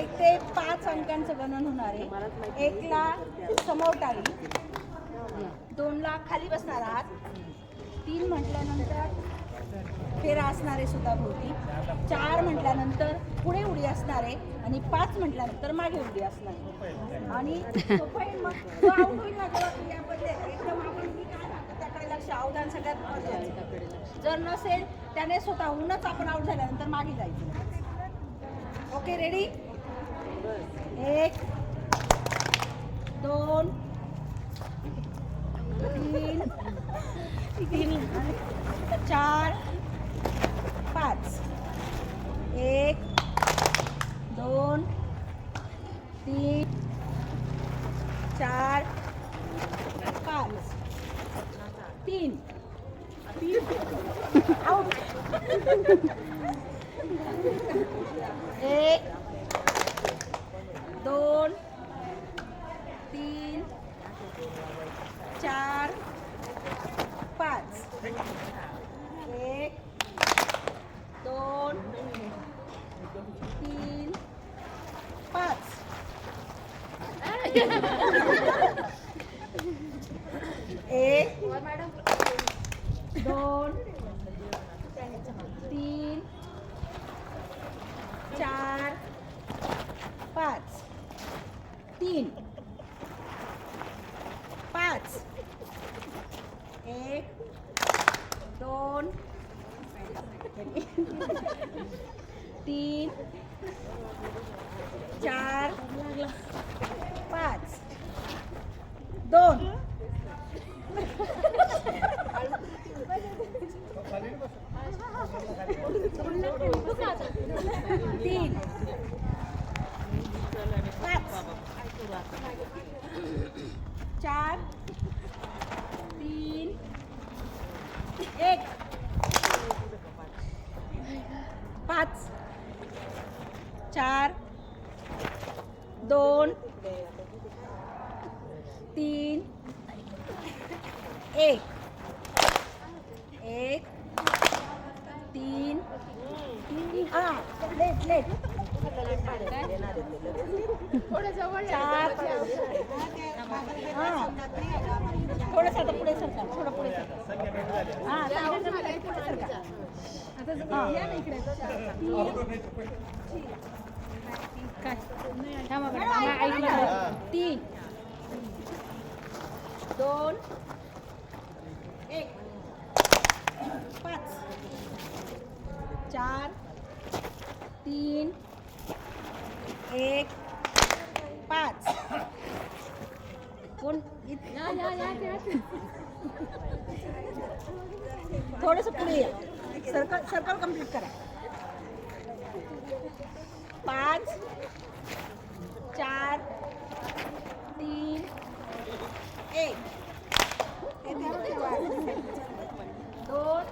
1 ते 5 अंकांचं गणन होणार आहे. 1 ला समोर टाळी, 2 ला खाली बसणार आहात, 3 म्हटल्यानंतर फेरा असणार आहे सुताभोवती, 4 म्हटल्यानंतर पुढे उडी असणार आहे आणि 5 म्हटल्यानंतर मागे उडी असणार आहे. आणि मग जो आऊट होईल ना जेव्हा तुम्ही आपण एकदम आपण मी काय सांगतो त्याकडे लक्ष, अवधान सगळ्यात महत्त्वाचं. जर नसेल त्याने स्वतःहूनच आपण आऊट झाल्यानंतर मागे जायचं. Okay, ready? 1 2 3 4 5. 1 2 3 4 5. 3 आउट. 1 2 3 4 5. 1 2 3 5. 1 2 3 4 5. 3 5. 1 2 3 4 5. 2 3 5 4 3 1 5 4 2 3 1 1 3 लेट थोडंसं आता पुढे सरका, थोडं पुढे सरका. हां पुढे सरका. काय 3 2 1 5 4 3 1 5. कोण थोडंसं पुढे या, सर्कल कंप्लीट करा. 5 4 3 1 2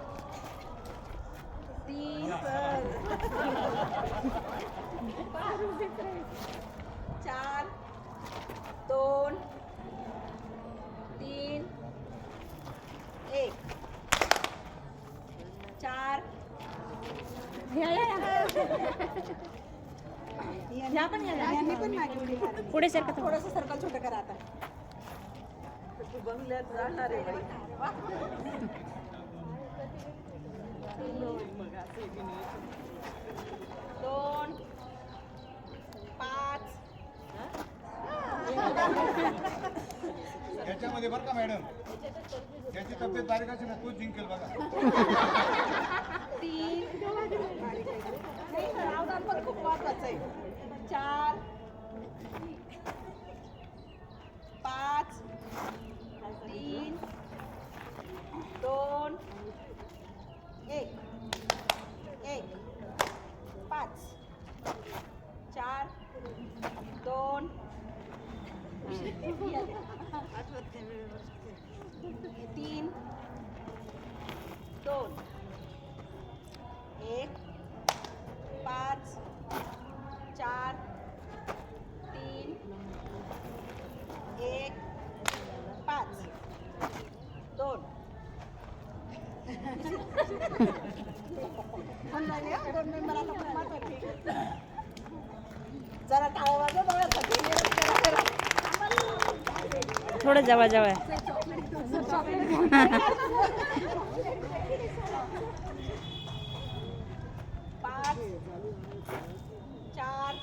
3 4 2 3 1 4 ह्या पण पुढे सरका, थोडंसं सर्कल छोटं करा. आता बंगल्यात जाणार आहे 2 5 याच्यामध्ये बरं का मॅडम, त्याची तब्येत बारीक असेल ना तूच जिंकेल बघा. 3 अवधान पण खूप महत्वाचं आहे. 4 5 3 2 1 1 5 4 2 3 2 1 5 4 3 1 5 2 दोन मेंबर आता जरा टाळ्या वाजव बघा. थोडं जवळ जवळ. 5 4